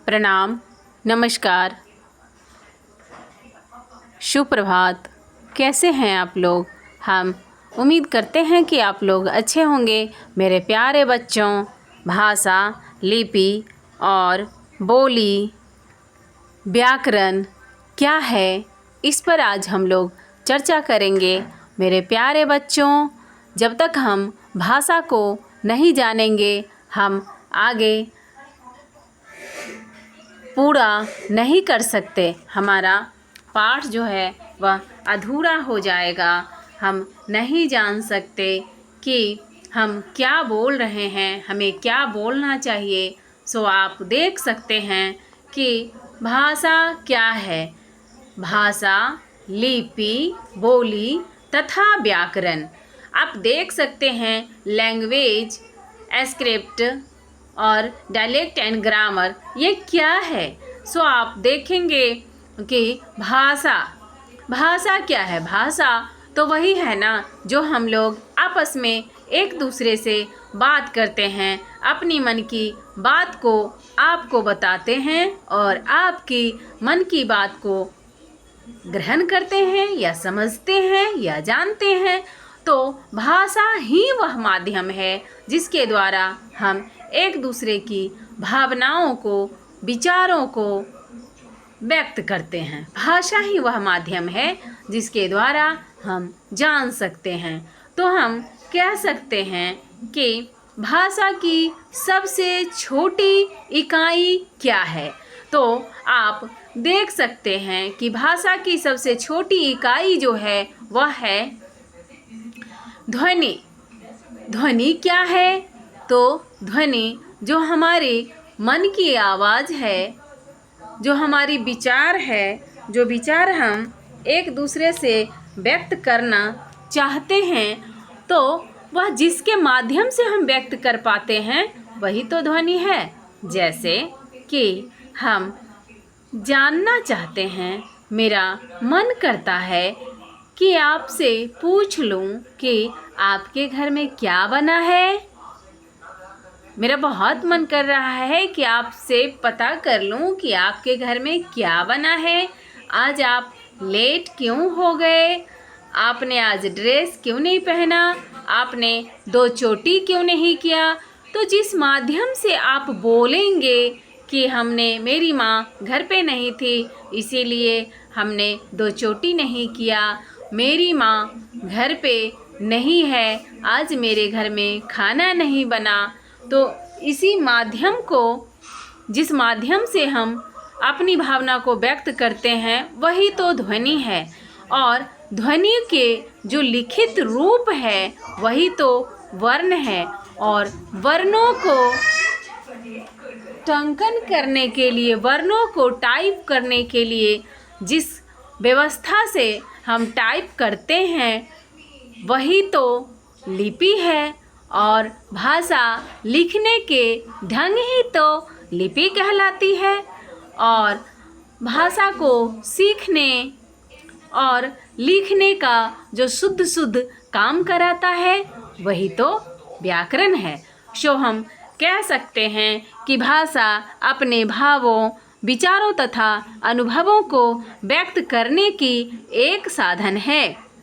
प्रणाम, नमस्कार, सुप्रभात। कैसे हैं आप लोग? हम उम्मीद करते हैं कि आप लोग अच्छे होंगे। मेरे प्यारे बच्चों, भाषा, लिपि और बोली, व्याकरण क्या है, इस पर आज हम लोग चर्चा करेंगे। मेरे प्यारे बच्चों, जब तक हम भाषा को नहीं जानेंगे, हम आगे पूरा नहीं कर सकते। हमारा पाठ जो है वह अधूरा हो जाएगा। हम नहीं जान सकते कि हम क्या बोल रहे हैं, हमें क्या बोलना चाहिए। सो आप देख सकते हैं कि भाषा क्या है। भाषा, लिपि, बोली तथा व्याकरण। आप देख सकते हैं लैंग्वेज, स्क्रिप्ट और डायलेक्ट एंड ग्रामर, ये क्या है। सो आप देखेंगे कि भाषा क्या है। भाषा तो वही है ना जो हम लोग आपस में एक दूसरे से बात करते हैं, अपनी मन की बात को आपको बताते हैं और आपकी मन की बात को ग्रहण करते हैं या समझते हैं या जानते हैं। तो भाषा ही वह माध्यम है जिसके द्वारा हम एक दूसरे की भावनाओं को, विचारों को व्यक्त करते हैं। भाषा ही वह माध्यम है जिसके द्वारा हम जान सकते हैं। तो हम कह सकते हैं कि भाषा की सबसे छोटी इकाई क्या है। तो आप देख सकते हैं कि भाषा की सबसे छोटी इकाई जो है वह है ध्वनि। ध्वनि क्या है? तो ध्वनि जो हमारे मन की आवाज़ है, जो हमारी विचार है, जो विचार हम एक दूसरे से व्यक्त करना चाहते हैं, तो वह जिसके माध्यम से हम व्यक्त कर पाते हैं वही तो ध्वनि है। जैसे कि हम जानना चाहते हैं, मेरा मन करता है कि आपसे पूछ लूं कि आपके घर में क्या बना है। मेरा बहुत मन कर रहा है कि आपसे पता कर लूं कि आपके घर में क्या बना है। आज आप लेट क्यों हो गए? आपने आज ड्रेस क्यों नहीं पहना? आपने 2 चोटी क्यों नहीं किया? तो जिस माध्यम से आप बोलेंगे कि मेरी माँ घर पे नहीं थी, इसीलिए हमने 2 चोटी नहीं किया। मेरी माँ घर पे नहीं है, आज मेरे घर में खाना नहीं बना। तो इसी माध्यम को, जिस माध्यम से हम अपनी भावना को व्यक्त करते हैं, वही तो ध्वनि है। और ध्वनि के जो लिखित रूप है वही तो वर्ण है। और वर्णों को टंकन करने के लिए, वर्णों को टाइप करने के लिए जिस व्यवस्था से हम टाइप करते हैं वही तो लिपि है। और भाषा लिखने के ढंग ही तो लिपि कहलाती है। और भाषा को सीखने और लिखने का जो शुद्ध काम कराता है वही तो व्याकरण है। सो हम कह सकते हैं कि भाषा अपने भावों, विचारों तथा अनुभवों को व्यक्त करने की एक साधन है।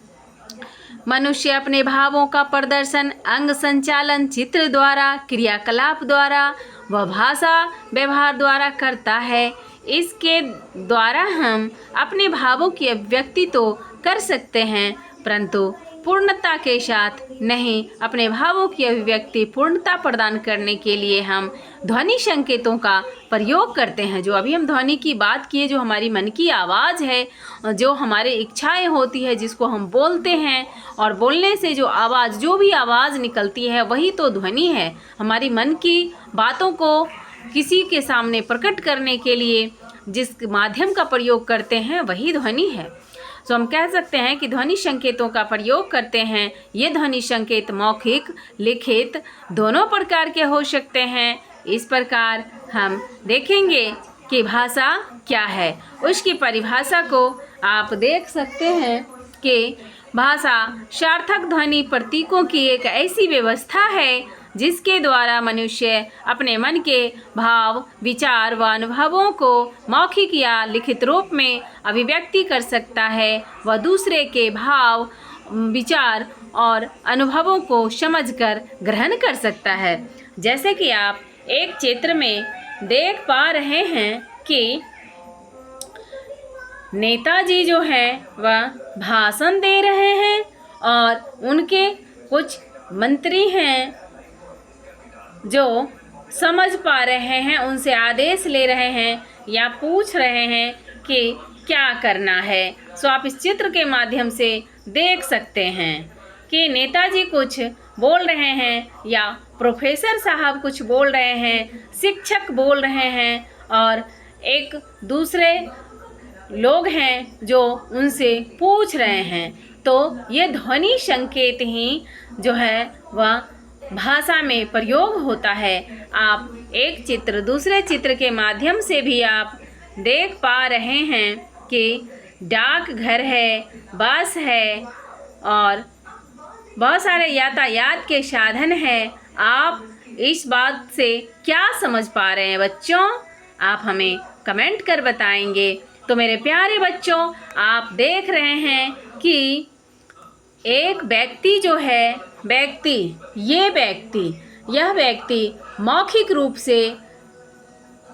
मनुष्य अपने भावों का प्रदर्शन अंग संचालन, चित्र द्वारा, क्रियाकलाप द्वारा व भाषा व्यवहार द्वारा करता है। इसके द्वारा हम अपने भावों की अभिव्यक्ति तो कर सकते हैं, परंतु पूर्णता के साथ नहीं। अपने भावों की अभिव्यक्ति पूर्णता प्रदान करने के लिए हम ध्वनि संकेतों का प्रयोग करते हैं। जो अभी हम ध्वनि की बात किए, जो हमारी मन की आवाज़ है, जो हमारे इच्छाएं होती है, जिसको हम बोलते हैं, और बोलने से जो आवाज़, जो भी आवाज़ निकलती है वही तो ध्वनि है। हमारी मन की बातों को किसी के सामने प्रकट करने के लिए जिस माध्यम का प्रयोग करते हैं वही ध्वनि है। तो हम कह सकते हैं कि ध्वनि संकेतों का प्रयोग करते हैं। ये ध्वनि संकेत मौखिक, लिखित दोनों प्रकार के हो सकते हैं। इस प्रकार हम देखेंगे कि भाषा क्या है। उसकी परिभाषा को आप देख सकते हैं कि भाषा सार्थक ध्वनि प्रतीकों की एक ऐसी व्यवस्था है जिसके द्वारा मनुष्य अपने मन के भाव, विचार व अनुभवों को मौखिक या लिखित रूप में अभिव्यक्ति कर सकता है। वह दूसरे के भाव, विचार और अनुभवों को समझकर ग्रहण कर सकता है। जैसे कि आप एक चित्र में देख पा रहे हैं कि नेताजी जो है वह भाषण दे रहे हैं और उनके कुछ मंत्री हैं जो समझ पा रहे हैं, उनसे आदेश ले रहे हैं या पूछ रहे हैं कि क्या करना है। सो आप इस चित्र के माध्यम से देख सकते हैं कि नेताजी कुछ बोल रहे हैं या प्रोफेसर साहब कुछ बोल रहे हैं, शिक्षक बोल रहे हैं और एक दूसरे लोग हैं जो उनसे पूछ रहे हैं। तो ये ध्वनि संकेत ही जो है वह भाषा में प्रयोग होता है। आप एक चित्र दूसरे चित्र के माध्यम से भी आप देख पा रहे हैं कि डाक घर है, बस है और बहुत सारे यातायात के साधन हैं। आप इस बात से क्या समझ पा रहे हैं बच्चों? आप हमें कमेंट कर बताएंगे। तो मेरे प्यारे बच्चों, आप देख रहे हैं कि एक व्यक्ति जो है यह व्यक्ति मौखिक रूप से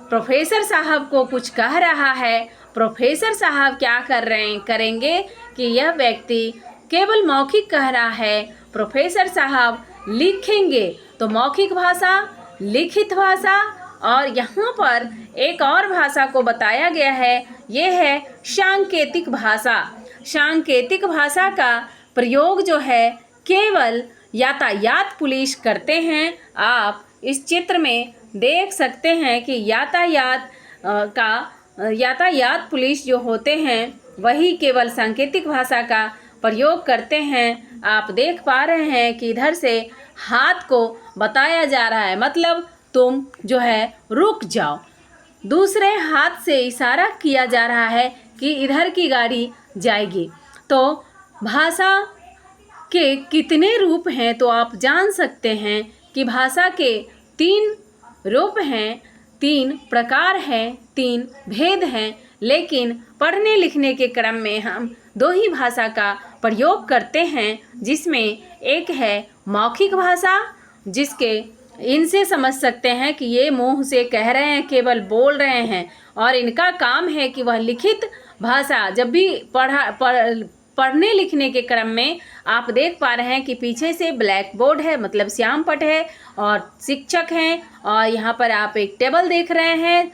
प्रोफेसर साहब को कुछ कह रहा है। प्रोफेसर साहब क्या करेंगे कि यह व्यक्ति केवल मौखिक कह रहा है, प्रोफेसर साहब लिखेंगे। तो मौखिक भाषा, लिखित भाषा और यहाँ पर एक और भाषा को बताया गया है, ये है सांकेतिक भाषा। सांकेतिक भाषा का प्रयोग जो है केवल यातायात पुलिस करते हैं। आप इस चित्र में देख सकते हैं कि यातायात पुलिस जो होते हैं वही केवल सांकेतिक भाषा का प्रयोग करते हैं। आप देख पा रहे हैं कि इधर से हाथ को बताया जा रहा है, मतलब तुम जो है रुक जाओ। दूसरे हाथ से इशारा किया जा रहा है कि इधर की गाड़ी जाएगी। तो भाषा के कितने रूप हैं तो आप जान सकते हैं कि भाषा के 3 रूप हैं, 3 प्रकार हैं, 3 भेद हैं। लेकिन पढ़ने लिखने के क्रम में हम 2 ही भाषा का प्रयोग करते हैं, जिसमें एक है मौखिक भाषा, जिसके इनसे समझ सकते हैं कि ये मुंह से कह रहे हैं, केवल बोल रहे हैं, और इनका काम है कि वह लिखित भाषा जब भी पढ़ने लिखने के क्रम में आप देख पा रहे हैं कि पीछे से ब्लैक बोर्ड है, मतलब श्याम पट है और शिक्षक हैं, और यहाँ पर आप एक टेबल देख रहे हैं,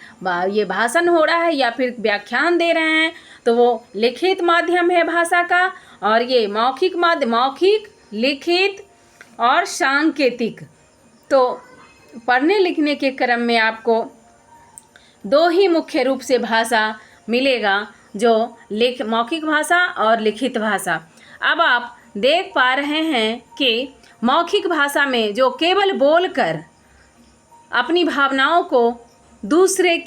ये भाषण हो रहा है या फिर व्याख्यान दे रहे हैं। तो वो लिखित माध्यम है भाषा का, और ये मौखिक, लिखित और सांकेतिक। तो पढ़ने लिखने के क्रम में आपको 2 ही मुख्य रूप से भाषा मिलेगा, जो मौखिक भाषा और लिखित भाषा। अब आप देख पा रहे हैं कि मौखिक भाषा में जो केवल बोलकर अपनी भावनाओं को दूसरे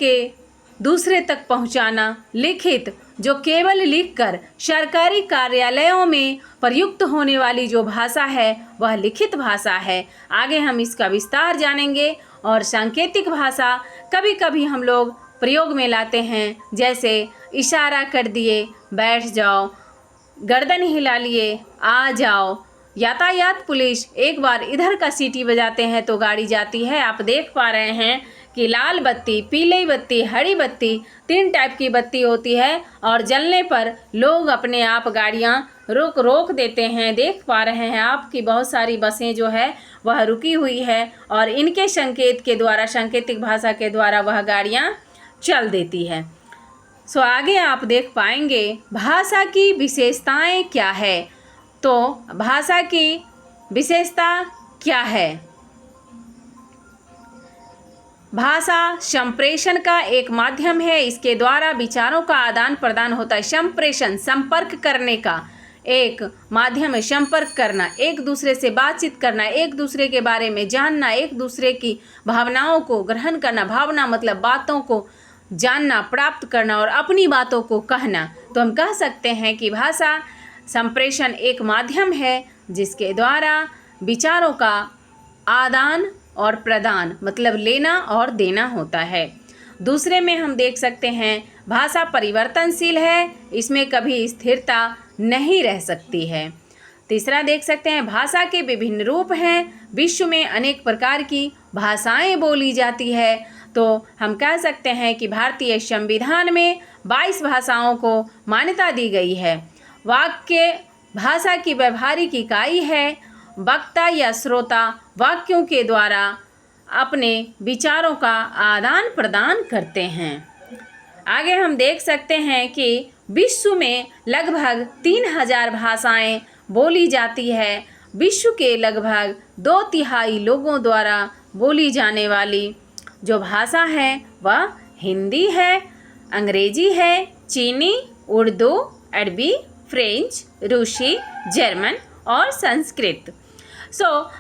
तक पहुंचाना, लिखित जो केवल लिखकर सरकारी कार्यालयों में प्रयुक्त होने वाली जो भाषा है वह लिखित भाषा है। आगे हम इसका विस्तार जानेंगे। और सांकेतिक भाषा कभी कभी हम लोग प्रयोग में लाते हैं, जैसे इशारा कर दिए बैठ जाओ, गर्दन हिला लिए आ जाओ। यातायात पुलिस एक बार इधर का सीटी बजाते हैं तो गाड़ी जाती है। आप देख पा रहे हैं कि लाल बत्ती, पीली बत्ती, हरी बत्ती, 3 टाइप की बत्ती होती है, और जलने पर लोग अपने आप गाड़ियां रोक देते हैं। देख पा रहे हैं आप कि बहुत सारी बसें जो है वह रुकी हुई है, और इनके संकेत के द्वारा, सांकेतिक भाषा के द्वारा वह गाड़ियां चल देती है। सो आगे आप देख पाएंगे भाषा की विशेषताएं क्या है। तो भाषा की विशेषता क्या है? भाषा संप्रेषण का एक माध्यम है। इसके द्वारा विचारों का आदान प्रदान होता है। संप्रेषण, संपर्क करने का एक माध्यम है। संपर्क करना, एक दूसरे से बातचीत करना, एक दूसरे के बारे में जानना, एक दूसरे की भावनाओं को ग्रहण करना। भावना मतलब बातों को जानना, प्राप्त करना और अपनी बातों को कहना। तो हम कह सकते हैं कि भाषा संप्रेषण एक माध्यम है जिसके द्वारा विचारों का आदान और प्रदान मतलब लेना और देना होता है। दूसरे में हम देख सकते हैं भाषा परिवर्तनशील है, इसमें कभी स्थिरता नहीं रह सकती है। तीसरा देख सकते हैं भाषा के विभिन्न रूप हैं, विश्व में अनेक प्रकार की भाषाएं बोली जाती है। तो हम कह सकते हैं कि भारतीय संविधान में 22 भाषाओं को मान्यता दी गई है। वाक्य भाषा की व्यवहारिक इकाई है। वक्ता या श्रोता वाक्यों के द्वारा अपने विचारों का आदान प्रदान करते हैं। आगे हम देख सकते हैं कि विश्व में लगभग 3000 भाषाएं बोली जाती है। विश्व के लगभग 2/3 लोगों द्वारा बोली जाने वाली जो भाषा है वह हिंदी है, अंग्रेजी है, चीनी, उर्दू, अरबी, फ्रेंच, रूसी, जर्मन और संस्कृत।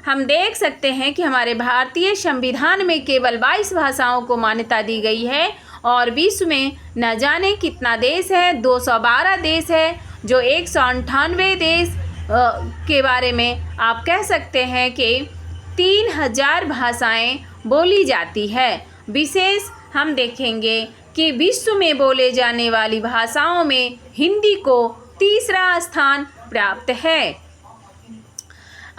हम देख सकते हैं कि हमारे भारतीय संविधान में केवल 22 भाषाओं को मान्यता दी गई है और विश्व में न जाने कितना देश है, 212 देश है, जो 198 देश के बारे में आप कह सकते हैं कि 3000 भाषाएं बोली जाती है। विशेष हम देखेंगे कि विश्व में बोले जाने वाली भाषाओं में हिंदी को तीसरा स्थान प्राप्त है।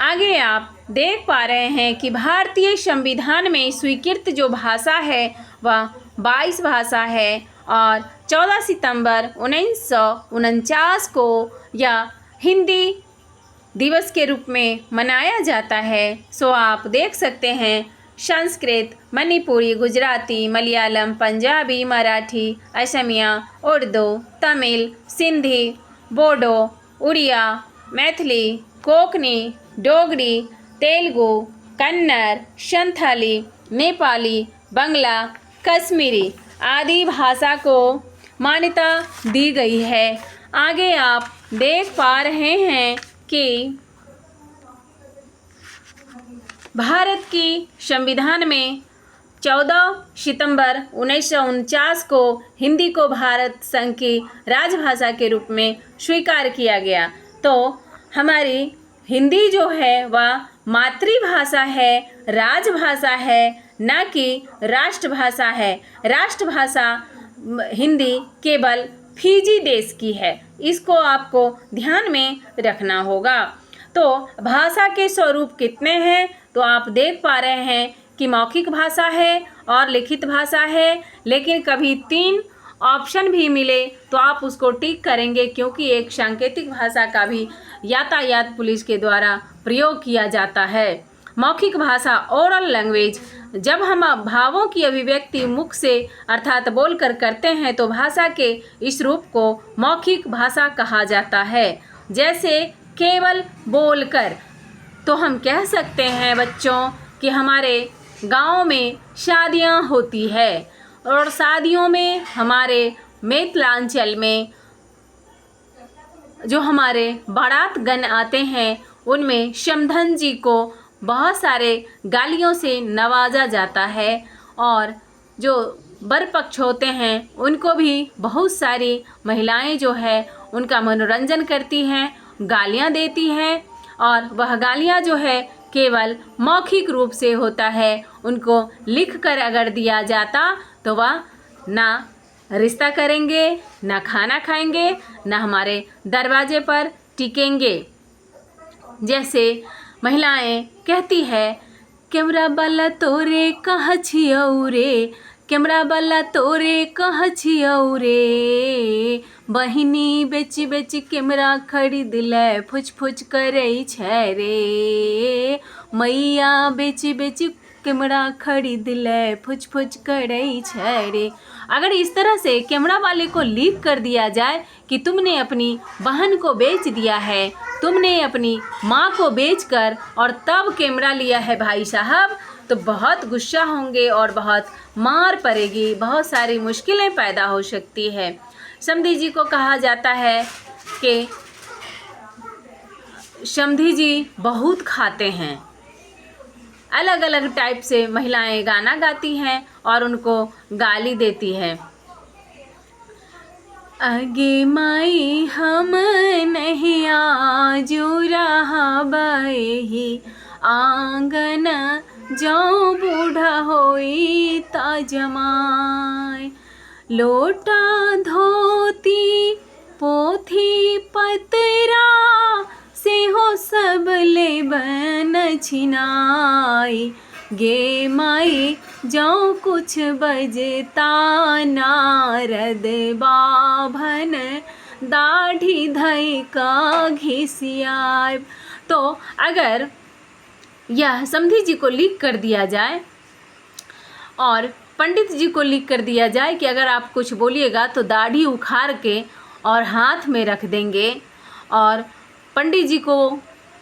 आगे आप देख पा रहे हैं कि भारतीय संविधान में स्वीकृत जो भाषा है वह 22 भाषा है और 14 सितंबर 1949 को यह हिंदी दिवस के रूप में मनाया जाता है। आप देख सकते हैं संस्कृत, मणिपुरी, गुजराती, मलयालम, पंजाबी, मराठी, असमिया, उर्दू, तमिल, सिंधी, बोडो, उड़िया, मैथिली, कोंकणी, डोगरी, तेलुगु, कन्नड़, संथाली, नेपाली, बंगला, कश्मीरी आदि भाषा को मान्यता दी गई है। आगे आप देख पा रहे हैं कि भारत की संविधान में 14 सितंबर 1949 को हिंदी को भारत संघ की राजभाषा के रूप में स्वीकार किया गया। तो हमारी हिंदी जो है वह मातृभाषा है, राजभाषा है, न कि राष्ट्रभाषा है। राष्ट्रभाषा हिंदी केवल फिजी देश की है, इसको आपको ध्यान में रखना होगा। तो भाषा के स्वरूप कितने हैं तो आप देख पा रहे हैं कि मौखिक भाषा है और लिखित भाषा है, लेकिन कभी 3 ऑप्शन भी मिले तो आप उसको टिक करेंगे, क्योंकि एक सांकेतिक भाषा का भी यातायात पुलिस के द्वारा प्रयोग किया जाता है। मौखिक भाषा ओरल लैंग्वेज, जब हम भावों की अभिव्यक्ति मुख से अर्थात बोलकर करते हैं तो भाषा के इस रूप को मौखिक भाषा कहा जाता है। जैसे केवल बोलकर, तो हम कह सकते हैं बच्चों कि हमारे गांव में शादियां होती है और शादियों में हमारे मिथिलांचल में जो हमारे बारात गण आते हैं उनमें समधन जी को बहुत सारे गालियों से नवाजा जाता है और जो वर पक्ष होते हैं उनको भी बहुत सारी महिलाएं जो है उनका मनोरंजन करती हैं, गालियां देती हैं और वह गालियां जो है केवल मौखिक रूप से होता है। उनको लिख कर अगर दिया जाता तो वह ना रिश्ता करेंगे, ना खाना खाएंगे, ना हमारे दरवाजे पर टिकेंगे। जैसे महिलाएं कहती है, कैमरा वाला तोरे कहाँ छियौ रे, कैमरा वाला तोरे कहाँ छियौ रे, बहिनी बेची बेची कैमरा खरीद ले, फुच फुच करै छै रे, मैया बेची बेची कैमरा खरीद ले, फुच फुच करै छै रे। अगर इस तरह से कैमरा वाले को लिख कर दिया जाए कि तुमने अपनी बहन को बेच दिया है, तुमने अपनी माँ को बेचकर और तब कैमरा लिया है भाई साहब, तो बहुत गुस्सा होंगे और बहुत मार पड़ेगी, बहुत सारी मुश्किलें पैदा हो सकती है। समधी जी को कहा जाता है कि समधी जी बहुत खाते हैं। अलग अलग टाइप से महिलाएं गाना गाती हैं और उनको गाली देती है। आगे माई हम नहीं आजू रहा बही, आंगन जौ बूढ़ा होई ता जमाय। लोटा धोती पोथी पतरा से हो सब लेबन छिनाई। गे माई जौ कुछ बजता नारद बाभन दाढ़ी धई का घिसियाय। तो अगर यह समधी जी को लिख कर दिया जाए और पंडित जी को लिख कर दिया जाए कि अगर आप कुछ बोलिएगा तो दाढ़ी उखाड़ के और हाथ में रख देंगे, और पंडित जी को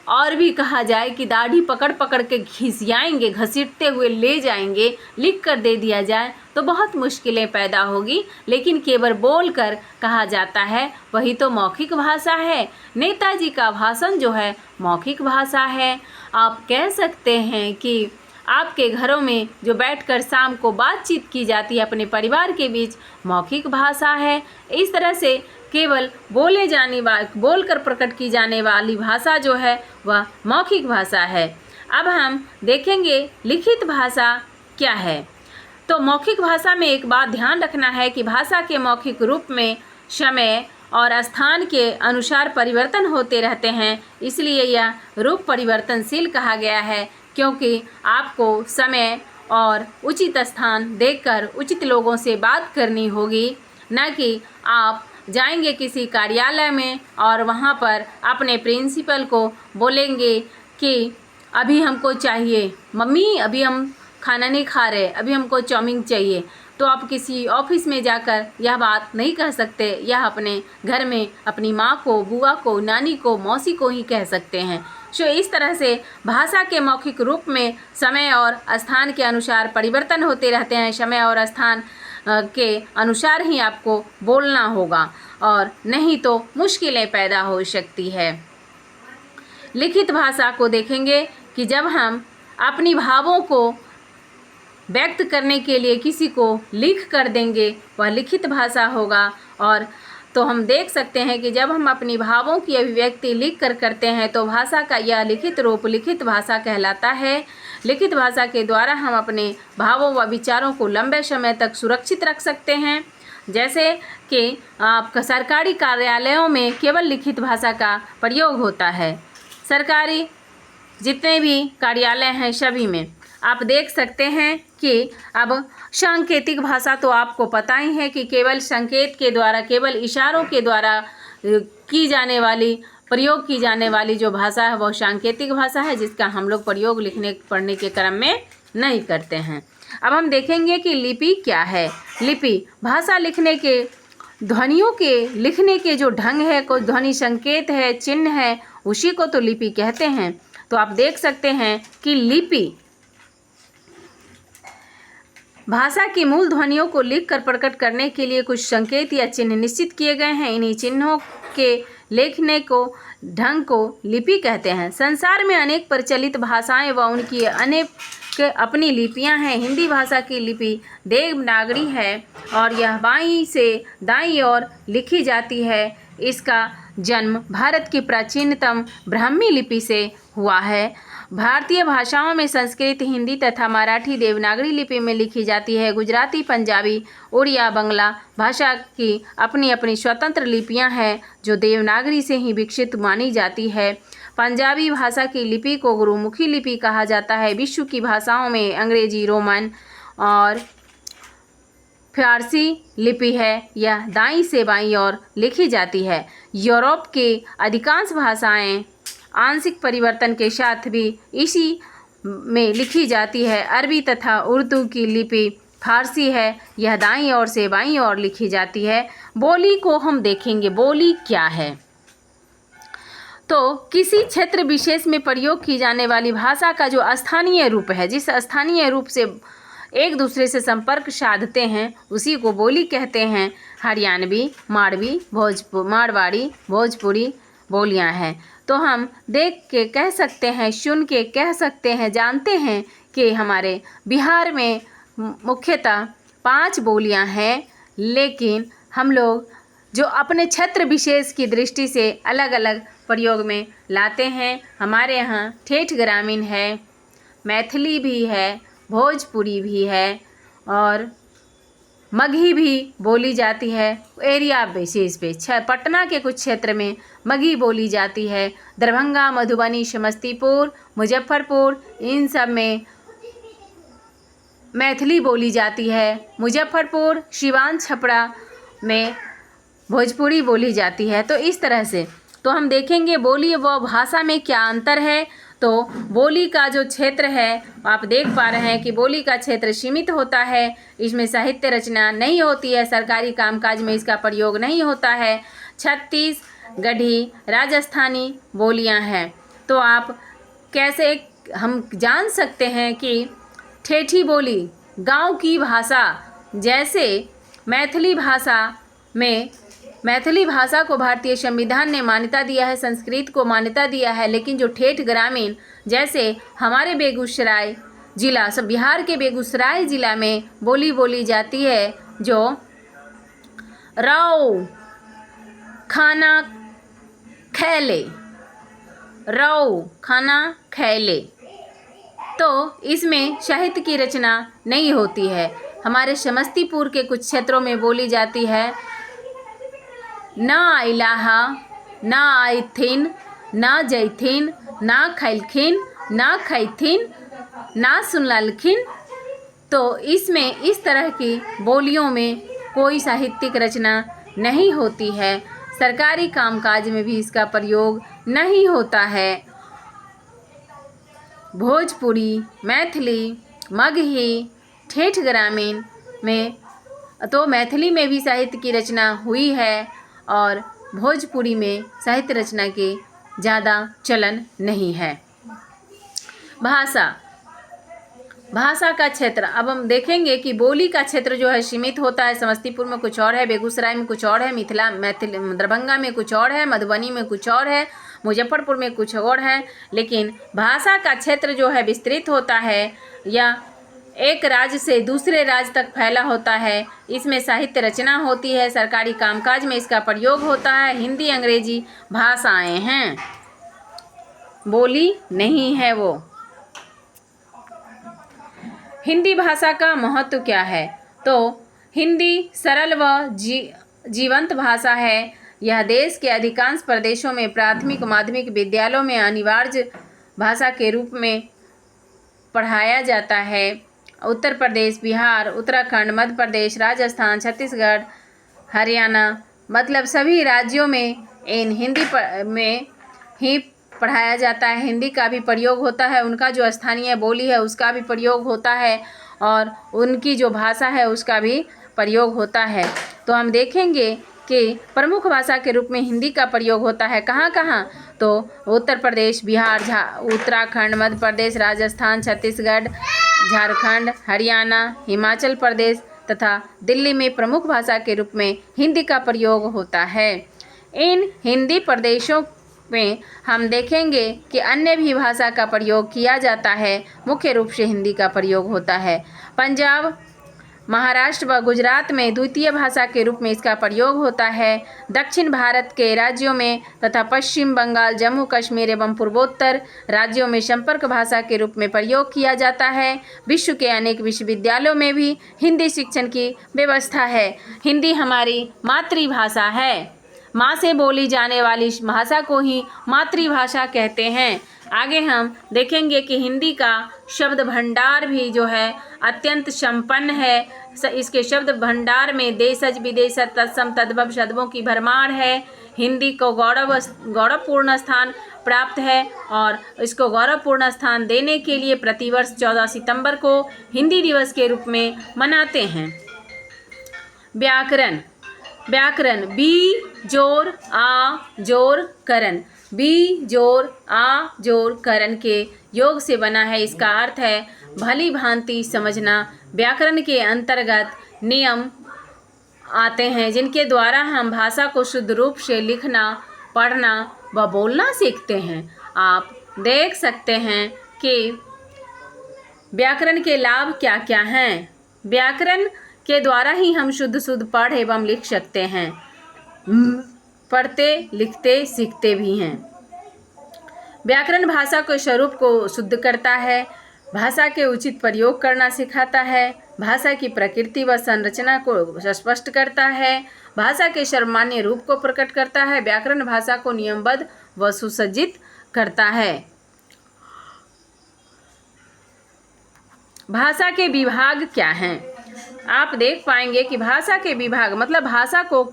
और भी कहा जाए कि दाढ़ी पकड़ पकड़ के घिसियाएंगे, घसीटते हुए ले जाएंगे, लिख कर दे दिया जाए तो बहुत मुश्किलें पैदा होगी। लेकिन केवल बोल कर कहा जाता है वही तो मौखिक भाषा है। नेताजी का भाषण जो है मौखिक भाषा है। आप कह सकते हैं कि आपके घरों में जो बैठकर शाम को बातचीत की जाती है अपने परिवार के बीच, मौखिक भाषा है। इस तरह से केवल बोलकर प्रकट की जाने वाली भाषा जो है वह मौखिक भाषा है। अब हम देखेंगे लिखित भाषा क्या है। तो मौखिक भाषा में एक बात ध्यान रखना है कि भाषा के मौखिक रूप में समय और स्थान के अनुसार परिवर्तन होते रहते हैं, इसलिए यह रूप परिवर्तनशील कहा गया है, क्योंकि आपको समय और उचित स्थान देखकर उचित लोगों से बात करनी होगी, न कि आप जाएंगे किसी कार्यालय में और वहाँ पर अपने प्रिंसिपल को बोलेंगे कि अभी हमको चाहिए, मम्मी अभी हम खाना नहीं खा रहे, अभी हमको चाउमीन चाहिए। तो आप किसी ऑफिस में जाकर यह बात नहीं कह सकते, यह अपने घर में अपनी माँ को, बुआ को, नानी को, मौसी को ही कह सकते हैं। सो इस तरह से भाषा के मौखिक रूप में समय और स्थान के अनुसार परिवर्तन होते रहते हैं। समय और स्थान के अनुसार ही आपको बोलना होगा, और नहीं तो मुश्किलें पैदा हो सकती है। लिखित भाषा को देखेंगे कि जब हम अपनी भावों को व्यक्त करने के लिए किसी को लिख कर देंगे वह लिखित भाषा होगा। और तो हम देख सकते हैं कि जब हम अपनी भावों की अभिव्यक्ति लिख कर करते हैं तो भाषा का यह लिखित रूप लिखित भाषा कहलाता है। लिखित भाषा के द्वारा हम अपने भावों व विचारों को लंबे समय तक सुरक्षित रख सकते हैं। जैसे कि आपका सरकारी कार्यालयों में केवल लिखित भाषा का प्रयोग होता है। सरकारी जितने भी कार्यालय हैं सभी में आप देख सकते हैं कि अब सांकेतिक भाषा तो आपको पता ही है कि केवल संकेत के द्वारा, केवल इशारों के द्वारा प्रयोग की जाने वाली जो भाषा है वह सांकेतिक भाषा है, जिसका हम लोग प्रयोग लिखने पढ़ने के क्रम में नहीं करते हैं। अब हम देखेंगे कि लिपि क्या है। लिपि भाषा लिखने के ध्वनियों के लिखने के जो ढंग है, कोई ध्वनि संकेत है, चिन्ह है, उसी को तो लिपि कहते हैं। तो आप देख सकते हैं कि लिपि भाषा की मूल ध्वनियों को लिखकर प्रकट करने के लिए कुछ संकेत या चिन्ह निश्चित किए गए हैं। इन्हीं चिन्हों के लिखने को ढंग को लिपि कहते हैं। संसार में अनेक प्रचलित भाषाएं व उनकी अनेक अपनी लिपियां हैं। हिंदी भाषा की लिपि देवनागरी है और यह बाईं से दाईं ओर लिखी जाती है। इसका जन्म भारत की प्राचीनतम ब्राह्मी लिपि से हुआ है। भारतीय भाषाओं में संस्कृत, हिंदी तथा मराठी देवनागरी लिपि में लिखी जाती है। गुजराती, पंजाबी, उड़िया, बंगला भाषा की अपनी अपनी स्वतंत्र लिपियां हैं जो देवनागरी से ही विकसित मानी जाती है। पंजाबी भाषा की लिपि को गुरुमुखी लिपि कहा जाता है। विश्व की भाषाओं में अंग्रेजी, रोमन और फारसी लिपि है। यह दाईं से बाईं ओर लिखी जाती है। यूरोप की अधिकांश भाषाएं आंशिक परिवर्तन के साथ भी इसी में लिखी जाती है। अरबी तथा उर्दू की लिपि फारसी है। यह दाईं ओर से बाईं ओर लिखी जाती है। बोली को हम देखेंगे, बोली क्या है। तो किसी क्षेत्र विशेष में प्रयोग की जाने वाली भाषा का जो स्थानीय रूप है, जिस स्थानीय रूप से एक दूसरे से संपर्क साधते हैं उसी को बोली कहते हैं। हरियाणवी, मारवाड़ी, भोजपुरी बोलियां हैं। तो हम देख के कह सकते हैं, सुन के कह सकते हैं, जानते हैं कि हमारे बिहार में मुख्यतः 5 बोलियां हैं, लेकिन हम लोग जो अपने क्षेत्र विशेष की दृष्टि से अलग अलग प्रयोग में लाते हैं। हमारे यहाँ ठेठ ग्रामीण है, मैथिली भी है, भोजपुरी भी है और मगही भी बोली जाती है। एरिया बेसिस पे पटना के कुछ क्षेत्र में मगही बोली जाती है। दरभंगा, मधुबनी, समस्तीपुर, मुजफ्फरपुर इन सब में मैथिली बोली जाती है। मुजफ्फरपुर, सिवान, छपरा में भोजपुरी बोली जाती है। तो इस तरह से तो हम देखेंगे बोली व भाषा में क्या अंतर है। तो बोली का जो क्षेत्र है आप देख पा रहे हैं कि बोली का क्षेत्र सीमित होता है। इसमें साहित्य रचना नहीं होती है, सरकारी कामकाज में इसका प्रयोग नहीं होता है। छत्तीसगढ़ी, राजस्थानी बोलियां हैं। तो आप कैसे हम जान सकते हैं कि ठेठी बोली गांव की भाषा, जैसे मैथिली भाषा को भारतीय संविधान ने मान्यता दिया है, संस्कृत को मान्यता दिया है, लेकिन जो ठेठ ग्रामीण जैसे हमारे बेगूसराय जिला, सब बिहार के बेगूसराय जिला में बोली जाती है, जो रौ खाना खैले, रौ खाना खैले, तो इसमें साहित्य की रचना नहीं होती है। हमारे समस्तीपुर के कुछ क्षेत्रों में बोली जाती है ना इलाहा, ना आइथिन, ना जैथिन, ना खैलखिन, ना खैथिन, ना सुनलखिन। तो इसमें इस तरह की बोलियों में कोई साहित्यिक रचना नहीं होती है। सरकारी कामकाज में भी इसका प्रयोग नहीं होता है। भोजपुरी, मैथिली, मगही, ठेठ ग्रामीण में तो मैथिली में भी साहित्य की रचना हुई है और भोजपुरी में साहित्य रचना के ज़्यादा चलन नहीं है। भाषा का क्षेत्र, अब हम देखेंगे कि बोली का क्षेत्र जो है सीमित होता है। समस्तीपुर में कुछ और है, बेगूसराय में कुछ और है, दरभंगा में कुछ और है, मधुबनी में कुछ और है, मुजफ्फरपुर में कुछ और है। लेकिन भाषा का क्षेत्र जो है विस्तृत होता है या एक राज्य से दूसरे राज्य तक फैला होता है। इसमें साहित्य रचना होती है, सरकारी कामकाज में इसका प्रयोग होता है। हिंदी, अंग्रेजी भाषाएं हैं, बोली नहीं है वो। हिंदी भाषा का महत्व क्या है? तो हिंदी सरल व जीवंत भाषा है। यह देश के अधिकांश प्रदेशों में प्राथमिक माध्यमिक विद्यालयों में अनिवार्य भाषा के रूप में पढ़ाया जाता है। उत्तर प्रदेश, बिहार, उत्तराखंड, मध्य प्रदेश, राजस्थान, छत्तीसगढ़, हरियाणा मतलब सभी राज्यों में हिंदी में ही पढ़ाया जाता है। हिंदी का भी प्रयोग होता है, उनका जो स्थानीय बोली है उसका भी प्रयोग होता है और उनकी जो भाषा है उसका भी प्रयोग होता है। तो हम देखेंगे कि प्रमुख भाषा के रूप में हिंदी का प्रयोग होता है कहाँ कहाँ? तो उत्तर प्रदेश, बिहार, उत्तराखंड, मध्य प्रदेश, राजस्थान, छत्तीसगढ़, झारखंड, हरियाणा, हिमाचल प्रदेश तथा दिल्ली में प्रमुख भाषा के रूप में हिंदी का प्रयोग होता है। इन हिंदी प्रदेशों में हम देखेंगे कि अन्य भी भाषा का प्रयोग किया जाता है, मुख्य रूप से हिंदी का प्रयोग होता है। पंजाब, महाराष्ट्र व गुजरात में द्वितीय भाषा के रूप में इसका प्रयोग होता है। दक्षिण भारत के राज्यों में तथा पश्चिम बंगाल, जम्मू कश्मीर एवं पूर्वोत्तर राज्यों में संपर्क भाषा के रूप में प्रयोग किया जाता है। विश्व के अनेक विश्वविद्यालयों में भी हिंदी शिक्षण की व्यवस्था है। हिंदी हमारी मातृभाषा है। माँ से बोली जाने वाली भाषा को ही मातृभाषा कहते हैं। आगे हम देखेंगे कि हिंदी का शब्द भंडार भी जो है अत्यंत संपन्न है। इसके शब्द भंडार में देशज, विदेशज, तत्सम, तद्भव शब्दों की भरमार है। हिंदी को गौरवपूर्ण स्थान प्राप्त है और इसको गौरवपूर्ण स्थान देने के लिए प्रतिवर्ष 14 सितंबर को हिंदी दिवस के रूप में मनाते हैं। व्याकरण, बी जोर आ जोर करण, बी जोर आ जोर करण के योग से बना है। इसका अर्थ है भली भांति समझना। व्याकरण के अंतर्गत नियम आते हैं जिनके द्वारा हम भाषा को शुद्ध रूप से लिखना, पढ़ना व बोलना सीखते हैं। आप देख सकते हैं कि व्याकरण के लाभ क्या क्या हैं। व्याकरण के द्वारा ही हम शुद्ध पढ़ एवं लिख सकते हैं, पढ़ते लिखते सीखते भी हैं। व्याकरण भाषा के स्वरूप को शुद्ध करता है, भाषा के उचित प्रयोग करना सिखाता है, भाषा की प्रकृति व संरचना को स्पष्ट करता है, भाषा के सर्वमान्य रूप को प्रकट करता है। व्याकरण भाषा को नियमबद्ध व सुसज्जित करता है। भाषा के विभाग क्या हैं? आप देख पाएंगे कि भाषा के विभाग मतलब भाषा को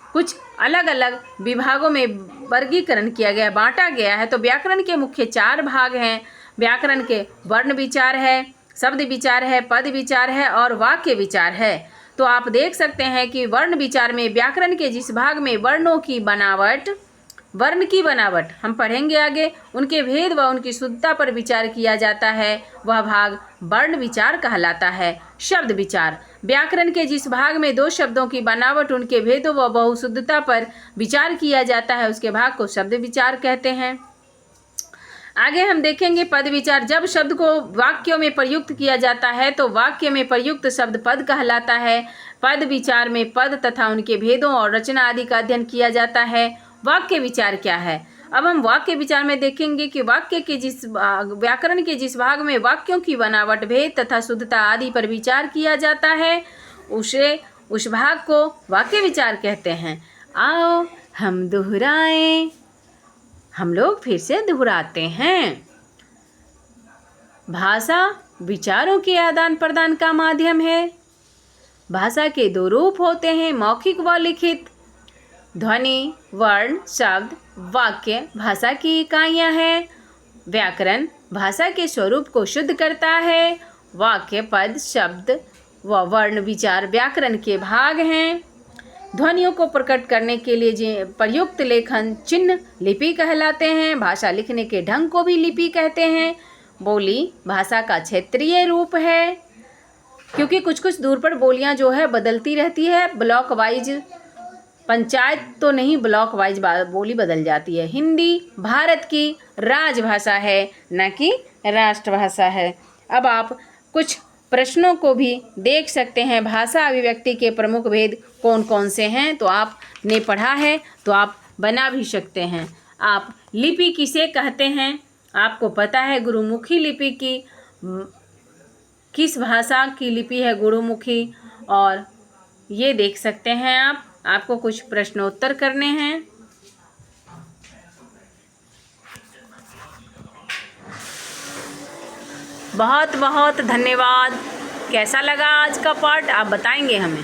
कुछ अलग अलग विभागों में वर्गीकरण किया गया, बांटा गया है। तो व्याकरण के मुख्य 4 भाग हैं। व्याकरण के वर्ण विचार है, शब्द विचार है, पद विचार है और वाक्य विचार है। तो आप देख सकते हैं कि वर्ण विचार में व्याकरण के जिस भाग में वर्णों की बनावट, वर्ण की बनावट हम पढ़ेंगे आगे, उनके भेद व उनकी शुद्धता पर विचार किया जाता है, वह भाग वर्ण विचार कहलाता है। शब्द विचार, व्याकरण के जिस भाग में 2 शब्दों की बनावट, उनके भेदों व बहुशुद्धता पर विचार किया जाता है, उसके भाग को शब्द विचार कहते हैं। आगे हम देखेंगे पद विचार। जब शब्द को वाक्यों में प्रयुक्त किया जाता है तो वाक्य में प्रयुक्त शब्द पद कहलाता है। पद विचार में पद तथा उनके भेदों और रचना आदि का अध्ययन किया जाता है। वाक्य विचार क्या है? अब हम वाक्य विचार में देखेंगे कि वाक्य के व्याकरण के जिस भाग में वाक्यों की बनावट, भेद तथा शुद्धता आदि पर विचार किया जाता है, उस भाग को वाक्य विचार कहते हैं। आओ हम दोहराएं, हम लोग फिर से दोहराते हैं। भाषा विचारों के आदान प्रदान का माध्यम है। भाषा के 2 रूप होते हैं, मौखिक व लिखित। ध्वनि, वर्ण, शब्द, वाक्य भाषा की इकाइयाँ हैं। व्याकरण भाषा के स्वरूप को शुद्ध करता है। वाक्य, पद, शब्द व वर्ण विचार व्याकरण के भाग हैं। ध्वनियों को प्रकट करने के लिए प्रयुक्त लेखन चिन्ह लिपि कहलाते हैं। भाषा लिखने के ढंग को भी लिपि कहते हैं। बोली भाषा का क्षेत्रीय रूप है, क्योंकि कुछ दूर पर बोलियां जो है बदलती रहती है, ब्लॉक वाइज, पंचायत तो नहीं, ब्लॉक वाइज बोली बदल जाती है। हिंदी भारत की राजभाषा है, न कि राष्ट्रभाषा है। अब आप कुछ प्रश्नों को भी देख सकते हैं। भाषा अभिव्यक्ति के प्रमुख भेद कौन कौन से हैं? तो आपने पढ़ा है तो आप बना भी सकते हैं। आप लिपि किसे कहते हैं? आपको पता है गुरुमुखी लिपि की किस भाषा की लिपि है गुरुमुखी, और ये देख सकते हैं आप। आपको कुछ प्रश्नोत्तर करने हैं। बहुत बहुत धन्यवाद। कैसा लगा आज का पाठ आप बताएंगे हमें।